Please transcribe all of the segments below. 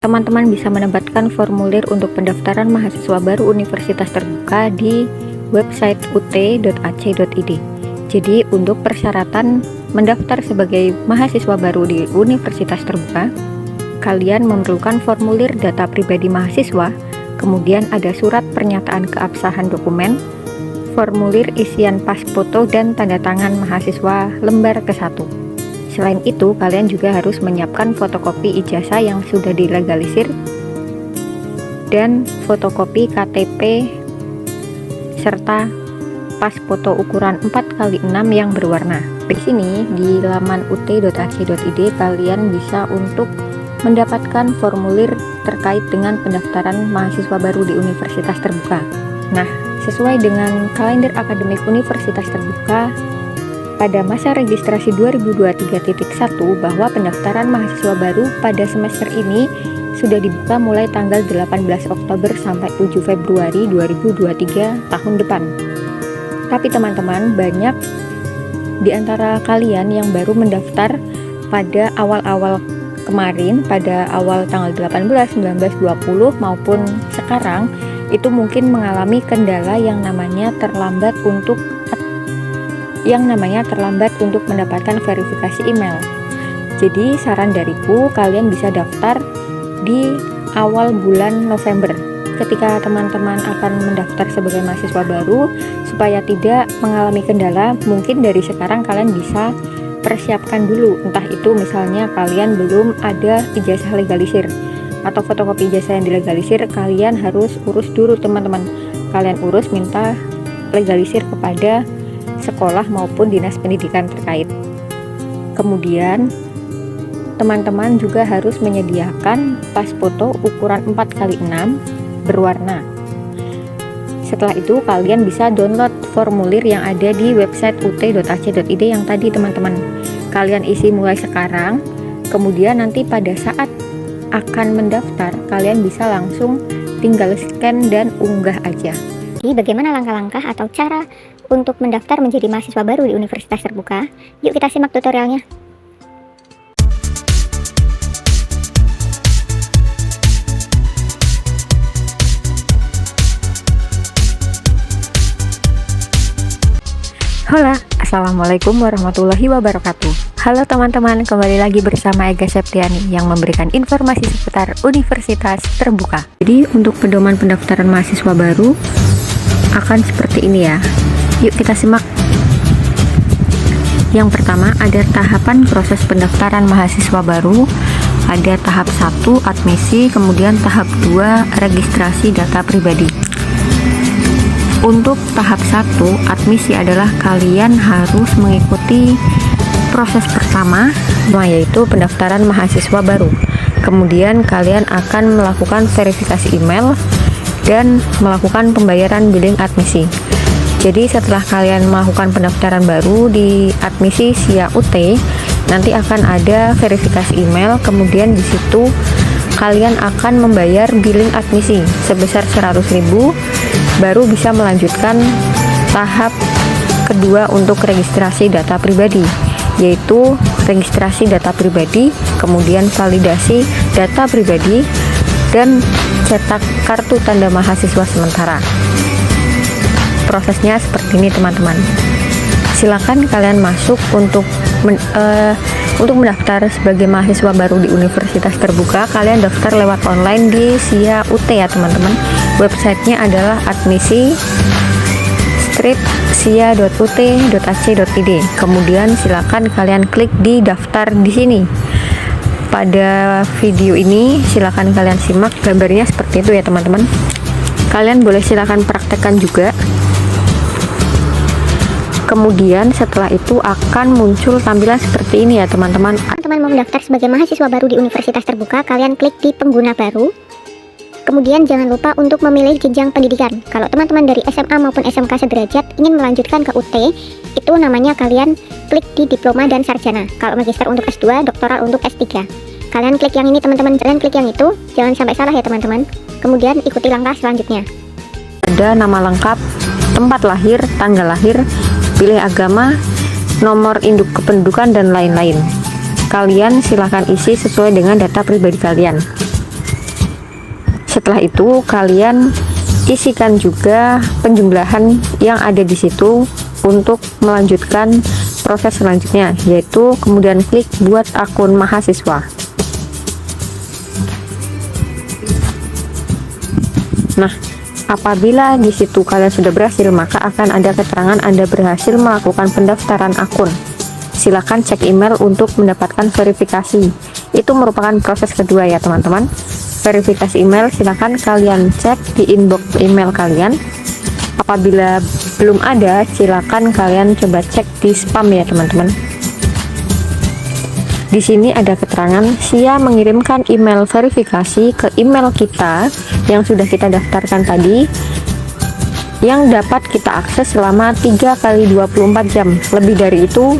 Teman-teman bisa menempatkan formulir untuk pendaftaran mahasiswa baru Universitas Terbuka di website ut.ac.id. Jadi untuk persyaratan mendaftar sebagai mahasiswa baru di Universitas Terbuka, kalian memerlukan formulir data pribadi mahasiswa, kemudian ada surat pernyataan keabsahan dokumen, formulir isian pas foto dan tanda tangan mahasiswa lembar ke-1. Selain itu, kalian juga harus menyiapkan fotokopi ijazah yang sudah dilegalisir dan fotokopi KTP serta pas foto ukuran 4x6 yang berwarna. Di sini di laman ut.ac.id kalian bisa untuk mendapatkan formulir terkait dengan pendaftaran mahasiswa baru di Universitas Terbuka. Nah, sesuai dengan kalender akademik Universitas Terbuka, pada masa registrasi 2023.1 bahwa pendaftaran mahasiswa baru pada semester ini sudah dibuka mulai tanggal 18 Oktober sampai 7 Februari 2023 tahun depan. Tapi teman-teman, banyak di antara kalian yang baru mendaftar pada awal-awal kemarin, pada awal tanggal 18, 19, 20 maupun sekarang, itu mungkin mengalami kendala yang namanya terlambat untuk mendapatkan verifikasi email. Jadi saran dariku, kalian bisa daftar di awal bulan November ketika teman-teman akan mendaftar sebagai mahasiswa baru. Supaya tidak mengalami kendala, mungkin dari sekarang kalian bisa persiapkan dulu, entah itu misalnya kalian belum ada ijazah legalisir atau fotokopi ijazah yang dilegalisir, kalian harus urus dulu teman-teman. Kalian urus, minta legalisir kepada sekolah maupun dinas pendidikan terkait. Kemudian teman-teman juga harus menyediakan pas foto ukuran 4x6 berwarna. Setelah itu kalian bisa download formulir yang ada di website ut.ac.id yang tadi teman-teman. Kalian isi mulai sekarang, kemudian nanti pada saat akan mendaftar kalian bisa langsung tinggal scan dan unggah aja. Jadi bagaimana langkah-langkah atau cara untuk mendaftar menjadi mahasiswa baru di Universitas Terbuka? Yuk kita simak tutorialnya. Hola, assalamualaikum warahmatullahi wabarakatuh. Halo teman-teman, kembali lagi bersama Ega Septiani yang memberikan informasi seputar Universitas Terbuka. Jadi untuk pedoman pendaftaran mahasiswa baru akan seperti ini ya. Yuk kita simak. Yang pertama ada tahapan proses pendaftaran mahasiswa baru. Ada tahap 1 admisi, kemudian tahap 2 registrasi data pribadi. Untuk tahap 1 admisi adalah kalian harus mengikuti proses pertama, yaitu pendaftaran mahasiswa baru. Kemudian kalian akan melakukan verifikasi email dan melakukan pembayaran billing admisi. Jadi setelah kalian melakukan pendaftaran baru di admisi SIA UT, nanti akan ada verifikasi email, kemudian di situ kalian akan membayar billing admisi sebesar 100.000, baru bisa melanjutkan tahap kedua untuk registrasi data pribadi, yaitu registrasi data pribadi, kemudian validasi data pribadi, dan cetak kartu tanda mahasiswa sementara. Prosesnya seperti ini teman-teman. Silakan kalian masuk untuk mendaftar sebagai mahasiswa baru di Universitas Terbuka. Kalian daftar lewat online di SIA UT ya teman-teman. Websitenya adalah admisi.sia.ut.ac.id. Kemudian silakan kalian klik di daftar di sini. Pada video ini silakan kalian simak gambarnya seperti itu ya teman-teman. Kalian boleh silakan praktekkan juga. Kemudian setelah itu akan muncul tampilan seperti ini ya teman-teman. Teman-teman mau mendaftar sebagai mahasiswa baru di Universitas Terbuka, kalian klik di pengguna baru. Kemudian jangan lupa untuk memilih jenjang pendidikan. Kalau teman-teman dari SMA maupun SMK sederajat ingin melanjutkan ke UT, itu namanya kalian klik di diploma dan sarjana. Kalau magister untuk S2, doktoral untuk S3. Kalian klik yang ini teman-teman, kalian klik yang itu, jangan sampai salah ya teman-teman. Kemudian ikuti langkah selanjutnya. Ada nama lengkap, tempat lahir, tanggal lahir, pilih agama, nomor induk kependudukan, dan lain-lain. Kalian silahkan isi sesuai dengan data pribadi kalian. Setelah itu kalian isikan juga penjumlahan yang ada di situ untuk melanjutkan proses selanjutnya, yaitu kemudian klik buat akun mahasiswa. Nah, apabila di situ kalian sudah berhasil, maka akan ada keterangan Anda berhasil melakukan pendaftaran akun. Silakan cek email untuk mendapatkan verifikasi. Itu merupakan proses kedua ya teman-teman. Verifikasi email silakan kalian cek di inbox email kalian. Apabila belum ada, silakan kalian coba cek di spam ya teman-teman. Di sini ada keterangan Sia mengirimkan email verifikasi ke email kita yang sudah kita daftarkan tadi, yang dapat kita akses selama 3 kali 24 jam. Lebih dari itu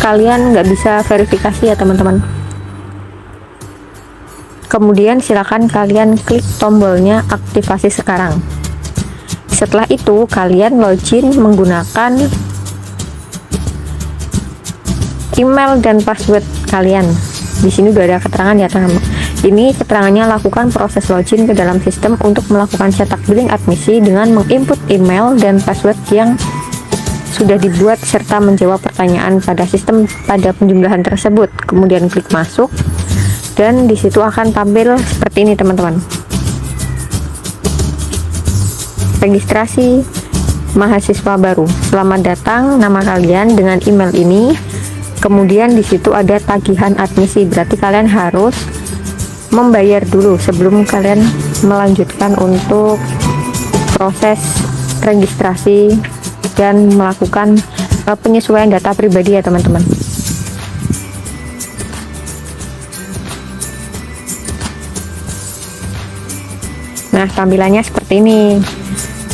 kalian nggak bisa verifikasi ya teman-teman. Kemudian silakan kalian klik tombolnya aktivasi sekarang. Setelah itu kalian login menggunakan email dan password kalian. Di sini udah ada keterangan ya teman-teman. Ini keterangannya, lakukan proses login ke dalam sistem untuk melakukan cetak billing admisi dengan menginput email dan password yang sudah dibuat serta menjawab pertanyaan pada sistem pada penjumlahan tersebut. Kemudian klik masuk dan di situ akan tampil seperti ini teman-teman. Registrasi mahasiswa baru. Selamat datang, nama kalian dengan email ini. Kemudian di situ ada tagihan admisi, berarti kalian harus membayar dulu sebelum kalian melanjutkan untuk proses registrasi dan melakukan penyesuaian data pribadi ya teman-teman. Nah, tampilannya seperti ini.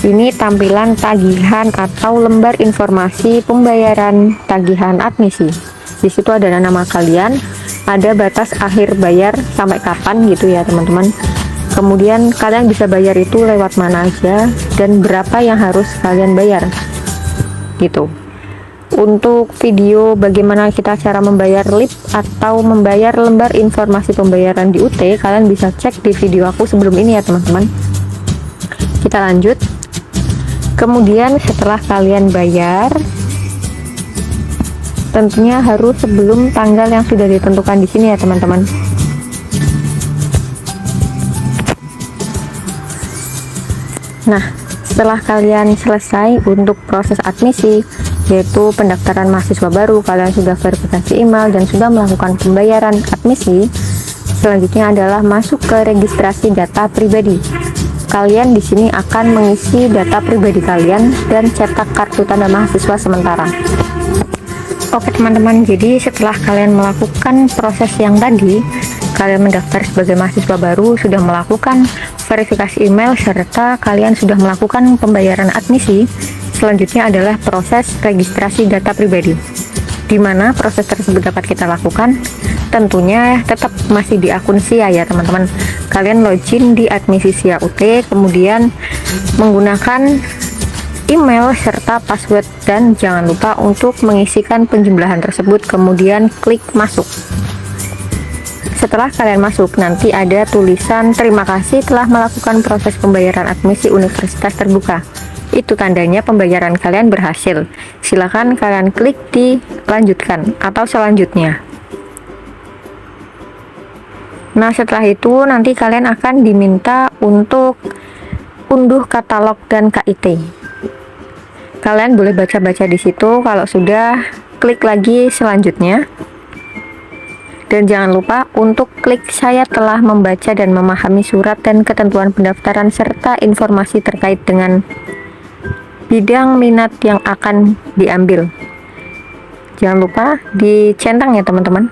Ini tampilan tagihan atau lembar informasi pembayaran tagihan admisi. Di situ ada nama kalian, ada batas akhir bayar sampai kapan gitu ya teman-teman. Kemudian kalian bisa bayar itu lewat mana aja dan berapa yang harus kalian bayar gitu. Untuk video bagaimana kita cara membayar lip atau membayar lembar informasi pembayaran di UT, kalian bisa cek di video aku sebelum ini ya teman-teman. Kita lanjut. Kemudian setelah kalian bayar, tentunya harus sebelum tanggal yang sudah ditentukan di sini ya teman-teman. Nah, setelah kalian selesai untuk proses admisi, yaitu pendaftaran mahasiswa baru, kalian sudah verifikasi email dan sudah melakukan pembayaran admisi. Selanjutnya adalah masuk ke registrasi data pribadi. Kalian di sini akan mengisi data pribadi kalian dan cetak kartu tanda mahasiswa sementara. Oke teman-teman, jadi setelah kalian melakukan proses yang tadi, kalian mendaftar sebagai mahasiswa baru, sudah melakukan verifikasi email, serta kalian sudah melakukan pembayaran admisi. Selanjutnya adalah proses registrasi data pribadi. Di mana proses tersebut dapat kita lakukan? Tentunya tetap masih di akun Sia ya teman-teman. Kalian login di admisi Sia UT, kemudian menggunakan email serta password, dan jangan lupa untuk mengisikan penjumlahan tersebut, kemudian klik masuk. Setelah kalian masuk, nanti ada tulisan terima kasih telah melakukan proses pembayaran admisi Universitas Terbuka. Itu tandanya pembayaran kalian berhasil. Silakan kalian klik di lanjutkan atau selanjutnya. Nah, setelah itu nanti kalian akan diminta untuk unduh katalog dan KIT. Kalian boleh baca-baca di situ. Kalau sudah, klik lagi selanjutnya. Dan jangan lupa untuk klik saya telah membaca dan memahami surat dan ketentuan pendaftaran serta informasi terkait dengan bidang minat yang akan diambil. Jangan lupa dicentang ya teman-teman.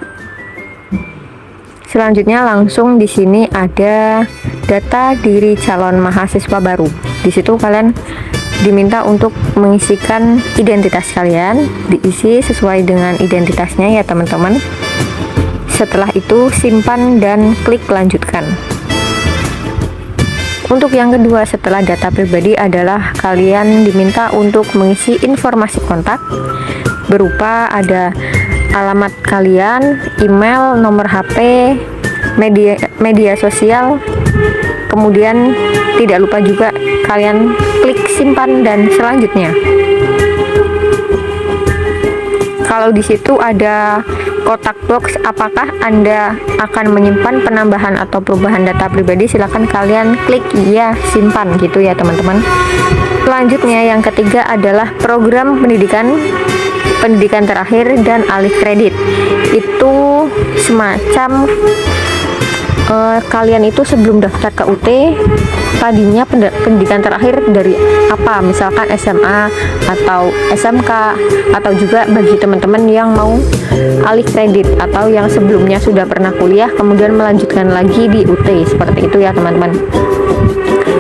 Selanjutnya langsung di sini ada data diri calon mahasiswa baru. Di situ kalian diminta untuk mengisikan identitas kalian, diisi sesuai dengan identitasnya ya teman-teman. Setelah itu simpan dan klik lanjutkan. Untuk yang kedua setelah data pribadi adalah kalian diminta untuk mengisi informasi kontak berupa ada alamat kalian, email, nomor HP, media sosial, Kemudian tidak lupa juga kalian klik simpan dan selanjutnya. Kalau di situ ada kotak box apakah Anda akan menyimpan penambahan atau perubahan data pribadi, silahkan kalian klik ya simpan gitu ya teman-teman. Selanjutnya yang ketiga adalah program pendidikan terakhir dan alih kredit. Itu semacam kalian itu sebelum daftar ke UT tadinya pendidikan terakhir dari apa, misalkan SMA atau SMK, atau juga bagi teman-teman yang mau alih kredit atau yang sebelumnya sudah pernah kuliah kemudian melanjutkan lagi di UT, seperti itu ya teman-teman.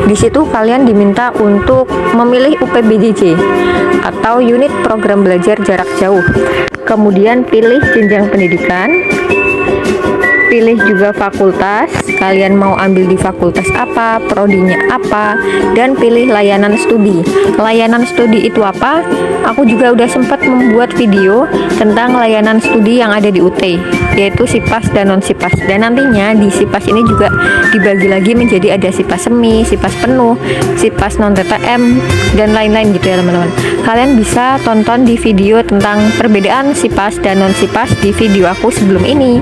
Di situ kalian diminta untuk memilih UPBJJ atau unit program belajar jarak jauh, kemudian pilih jenjang pendidikan, pilih juga fakultas, kalian mau ambil di fakultas apa, prodinya apa, dan pilih layanan studi. Layanan studi itu apa? Aku juga udah sempat membuat video tentang layanan studi yang ada di UT, yaitu SIPAS dan non-SIPAS. Dan nantinya di SIPAS ini juga dibagi lagi menjadi ada SIPAS semi, SIPAS penuh, SIPAS non-TTM, dan lain-lain gitu ya teman-teman. Kalian bisa tonton di video tentang perbedaan SIPAS dan non-SIPAS di video aku sebelum ini.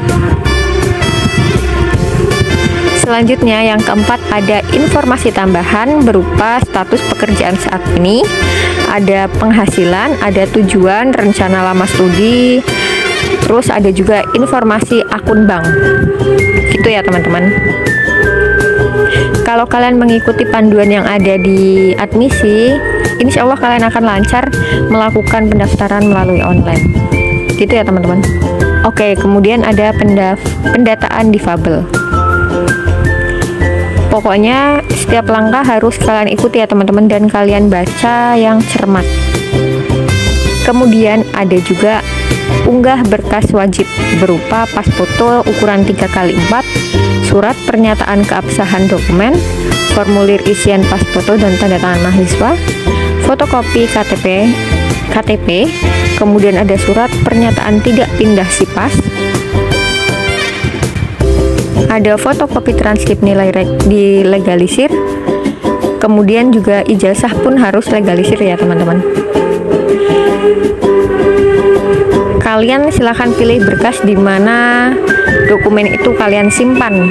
Selanjutnya yang keempat ada informasi tambahan berupa status pekerjaan saat ini, ada penghasilan, ada tujuan, rencana lama studi, terus ada juga informasi akun bank gitu ya teman-teman. Kalau kalian mengikuti panduan yang ada di admisi, insya Allah kalian akan lancar melakukan pendaftaran melalui online gitu ya teman-teman. Oke, kemudian ada pendataan difabel. Pokoknya setiap langkah harus kalian ikuti ya teman-teman, dan kalian baca yang cermat. Kemudian ada juga unggah berkas wajib berupa pas foto ukuran 3x4, surat pernyataan keabsahan dokumen, formulir isian pas foto dan tanda tangan mahasiswa, fotokopi KTP, kemudian ada surat pernyataan tidak pindah SIPAS, ada fotokopi transkrip nilai dilegalisir, kemudian juga ijazah pun harus legalisir ya teman-teman. Kalian silahkan pilih berkas di mana dokumen itu kalian simpan.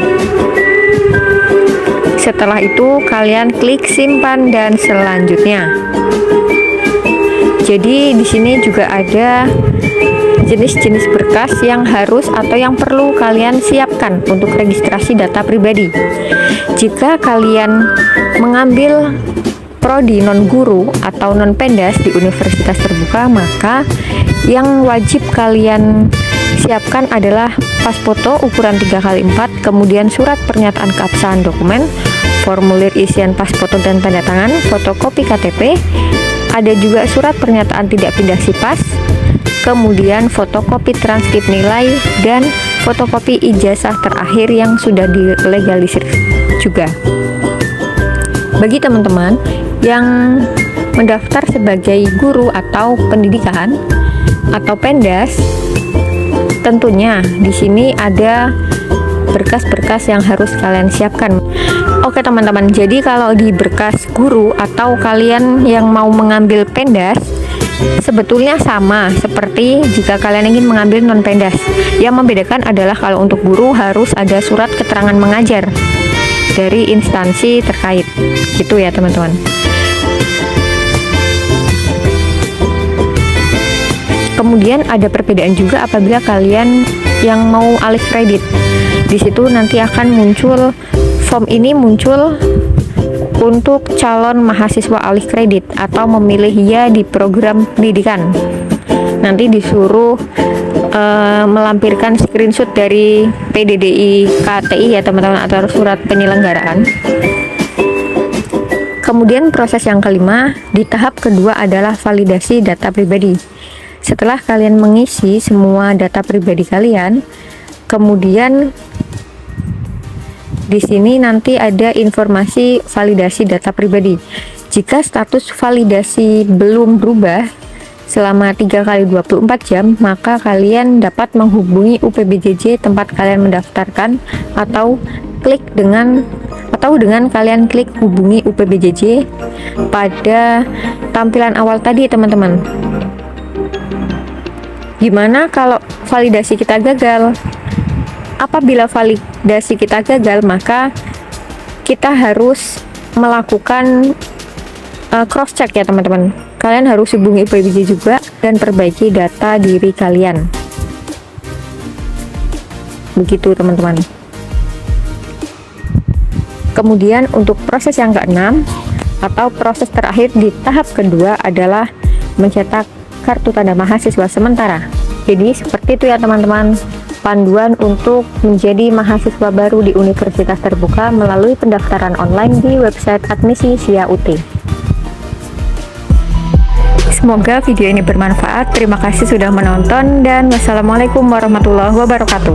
Setelah itu kalian klik simpan dan selanjutnya. Jadi di sini juga ada jenis-jenis berkas yang harus atau yang perlu kalian siapkan untuk registrasi data pribadi. Jika kalian mengambil prodi non-guru atau non-pendas di universitas terbuka, maka yang wajib kalian siapkan adalah pas foto ukuran 3x4, kemudian surat pernyataan keabsahan dokumen, formulir isian pas foto dan tanda tangan, fotokopi KTP, ada juga surat pernyataan tidak pindah SIPAS, kemudian fotokopi transkrip nilai, dan fotokopi ijazah terakhir yang sudah dilegalisir juga. Bagi teman-teman yang mendaftar sebagai guru atau pendidikan atau pendas, tentunya di sini ada berkas-berkas yang harus kalian siapkan. Oke teman-teman, jadi kalau di berkas guru atau kalian yang mau mengambil pendas, sebetulnya sama seperti jika kalian ingin mengambil non-pendas. Yang membedakan adalah kalau untuk guru harus ada surat keterangan mengajar dari instansi terkait gitu ya teman-teman. Kemudian ada perbedaan juga apabila kalian yang mau alih kredit. Di situ nanti akan muncul form ini muncul untuk calon mahasiswa alih kredit atau memilih ya di program pendidikan. Nanti disuruh melampirkan screenshot dari PDDI KTI ya teman-teman, atau surat penyelenggaraan. Kemudian proses yang kelima di tahap kedua adalah validasi data pribadi. Setelah kalian mengisi semua data pribadi kalian, kemudian di sini nanti ada informasi validasi data pribadi. Jika status validasi belum berubah selama 3x24 jam, maka kalian dapat menghubungi UPBJJ tempat kalian mendaftarkan atau atau dengan kalian klik hubungi UPBJJ pada tampilan awal tadi teman-teman. Gimana kalau validasi kita gagal? Apabila validasi kita gagal, maka kita harus melakukan cross check ya teman-teman. Kalian harus hubungi UPBJJ juga dan perbaiki data diri kalian. Begitu teman-teman. Kemudian untuk proses yang keenam atau proses terakhir di tahap kedua adalah mencetak kartu tanda mahasiswa sementara. Jadi seperti itu ya teman-teman, panduan untuk menjadi mahasiswa baru di Universitas Terbuka melalui pendaftaran online di website admisi SIA UT. Semoga video ini bermanfaat. Terima kasih sudah menonton dan wassalamualaikum warahmatullahi wabarakatuh.